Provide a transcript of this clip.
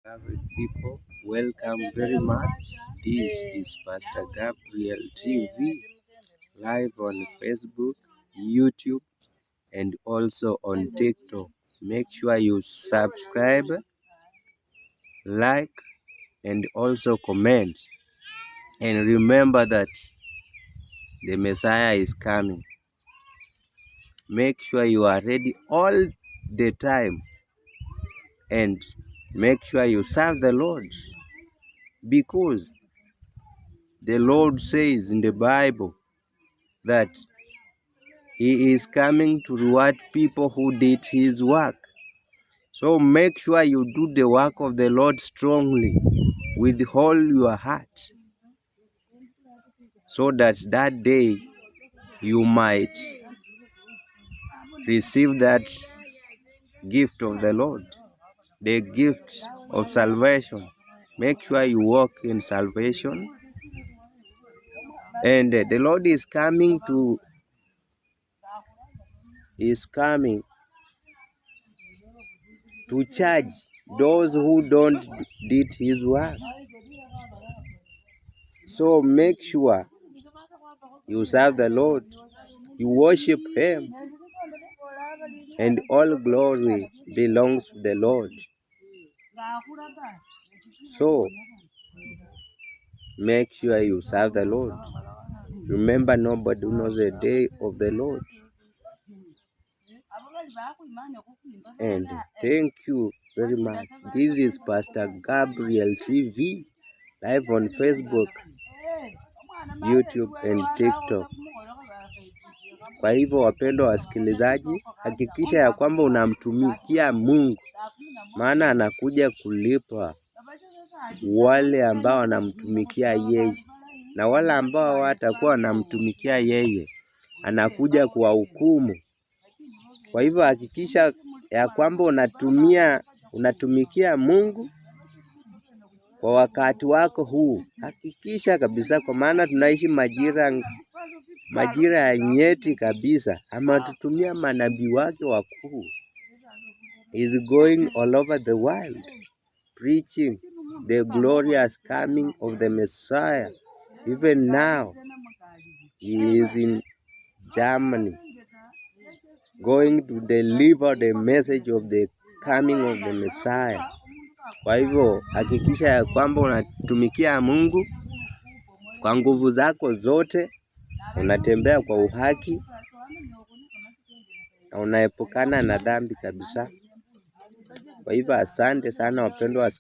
Beloved people, welcome very much. This is Pastor Gabriel TV, live on Facebook, YouTube, and also on TikTok. Make sure you subscribe, like, and also comment. And remember that the Messiah is coming. Make sure you are ready all the time and make sure you serve the Lord, because the Lord says in the Bible that He is coming to reward people who did His work. So make sure you do the work of the Lord strongly with all your heart, so that day you might receive that gift of the Lord, the gift of salvation. Make sure you walk in salvation, and the Lord is coming to charge those who don't did His work. So make sure you serve the Lord, you worship Him, and all glory belongs to the Lord. So make sure you serve the Lord. Remember, nobody knows the day of the Lord. And thank you very much. This is Pastor Gabriel TV, live on Facebook, YouTube and TikTok. Kwa hivyo, wapendwa wasikilizaji, hakikisha ya kwamba unamtumikia Mungu, maana anakuja kulipa wale ambao wanamtumikia yeye, na wale ambao hawatakuwa wanamtumikia yeye anakuja kuwahukumu. Kwa hivyo hakikisha ya kwamba unatumikia Mungu kwa wakati wako huu. Hakikisha kabisa, kwa maana tunaishi majira ya nyeti kabisa. Ametutumia manabii wake wakuu. Is going all over the world preaching the glorious coming of the Messiah. Even now, he is in Germany, going to deliver the message of the coming of the Messiah. Kwa hivyo, hakikisha ya kwamba unatumikia Mungu kwa nguvu zako zote, unatembea kwa uhaki, na unaepukana na dhambi kabisa. Kwa hivyo, asante sana wapendwa.